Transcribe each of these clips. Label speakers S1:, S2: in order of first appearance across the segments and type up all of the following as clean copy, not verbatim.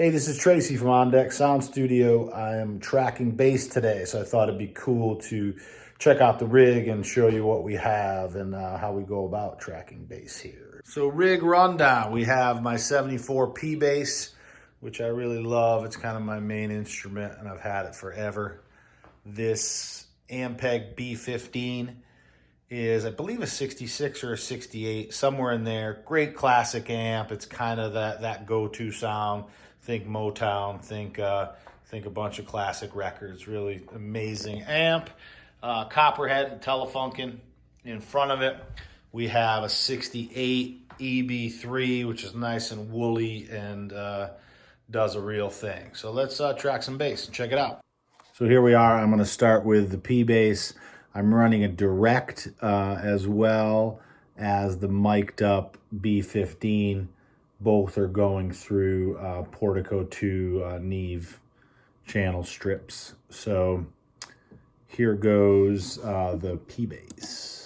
S1: Hey, this is Tracy from On Deck Sound Studio. I am tracking bass today, so I thought it'd be cool to check out the rig and show you what we have and how we go about tracking bass here. So rig rundown, we have my 74 Pbass, which I really love. It's kind of my main instrument and I've had it forever. This Ampeg B15 is, I believe, a 66 or a 68, somewhere in there. Great classic amp. It's kind of that go-to sound. Think Motown, think a bunch of classic records. Really amazing amp. Copperhead, Telefunken. In front of it, we have a 68 EB3, which is nice and woolly and does a real thing. So let's track some bass and check it out. So here we are. I'm going to start with the Pbass. I'm running a direct as well as the mic'd up B15. Both are going through Portico 2 Neve channel strips. So here goes the Pbass.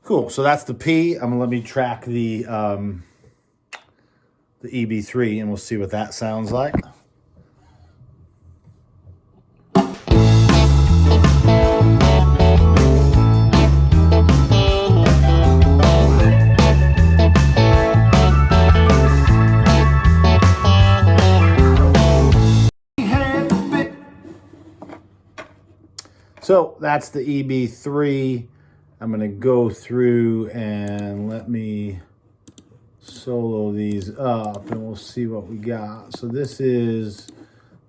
S1: Cool, so that's the P. Let me track the EB3 and we'll see what that sounds like. So that's the EB3. I'm gonna go through and let me solo these up and we'll see what we got. So this is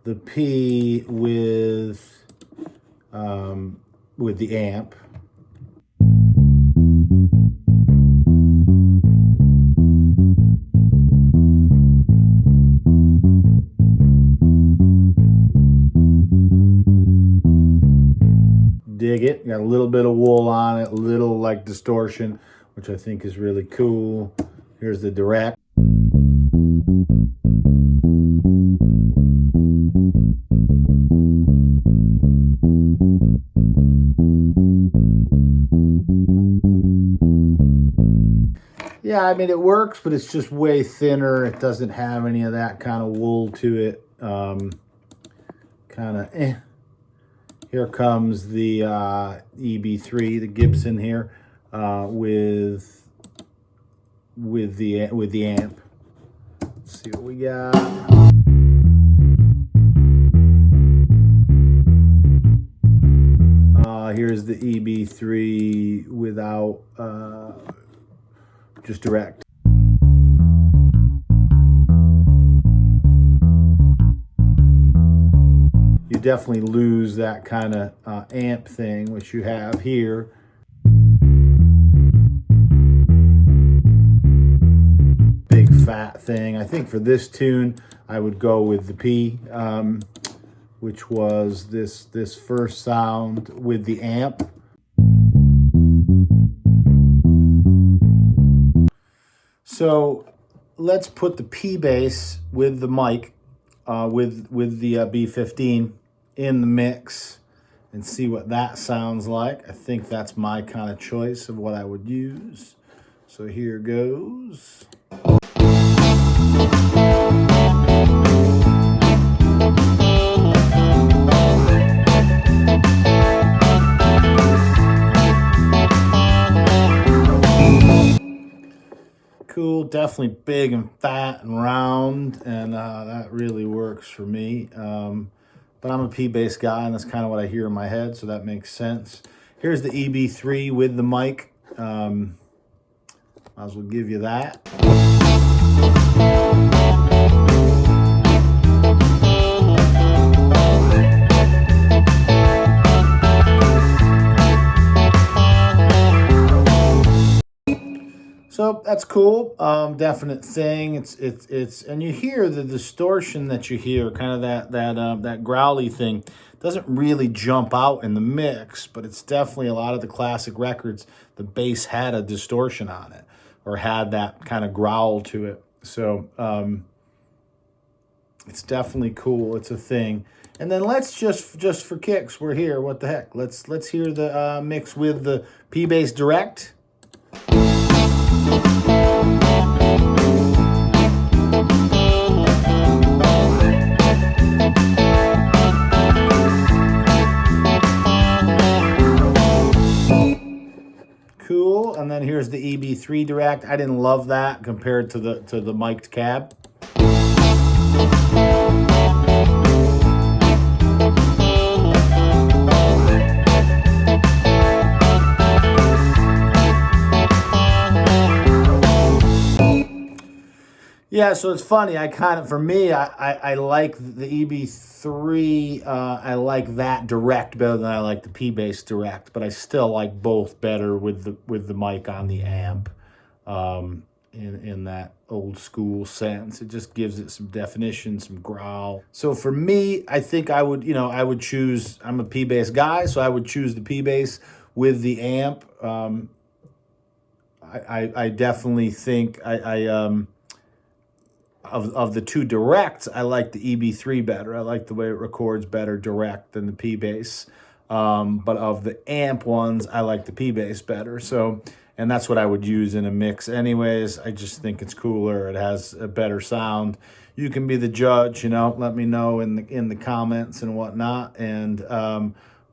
S1: the P with the amp. Dig it. Got a little bit of wool on it, a little like distortion, which I think is really cool. Here's the direct. Yeah, I mean, it works, but it's just way thinner. It doesn't have any of that kind of wool to it. Here comes the EB3, the Gibson here, with the amp. Let's see what we got. Here's the EB3 without just direct. You definitely lose that kind of amp thing, which you have here. Big fat thing. I think for this tune, I would go with the P, which was this first sound with the amp. So let's put the Pbass with the mic, with the B15 in the mix and see what that sounds like. I think that's my kind of choice of what I would use. So here goes. Cool, definitely big and fat and round, and that really works for me. But I'm a Pbass guy, and that's kind of what I hear in my head, so that makes sense. Here's the EB3 with the mic. Might as well give you that. So that's cool, definite thing. It's and you hear the distortion that you hear, kind of that growly thing. Doesn't really jump out in the mix, but it's definitely a lot of the classic records. The bass had a distortion on it, or had that kind of growl to it. So It's definitely cool. It's a thing. And then let's just for kicks, we're here. What the heck? Let's hear the mix with the Pbass Direct. Cool. And then here's the EB3 Direct. I didn't love that compared to the mic'd cab. Yeah, so it's funny. For me, I like the EB3. I like that Direct better than I like the Pbass Direct, but I still like both better with the mic on the amp. In that old school sense, it just gives it some definition, some growl. So for me, I think I would choose. I'm a Pbass guy, so I would choose the Pbass with the amp. I definitely think Of the two directs, I like the EB3 better. I like the way it records better direct than the Pbass. But of the amp ones, I like the Pbass better. So, and that's what I would use in a mix anyways. I just think it's cooler. It has a better sound. You can be the judge, let me know in the comments and whatnot. And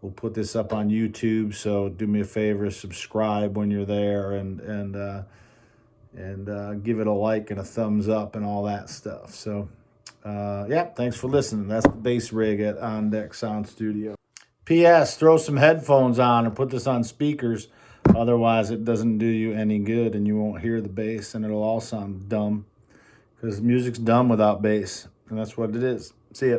S1: we'll put this up on YouTube. So do me a favor, subscribe when you're there and give it a like and a thumbs up and all that stuff. So, yeah, thanks for listening. That's the bass rig at On Deck Sound Studio. P.S. Throw some headphones on or put this on speakers. Otherwise, it doesn't do you any good and you won't hear the bass and it'll all sound dumb because music's dumb without bass. And that's what it is. See ya.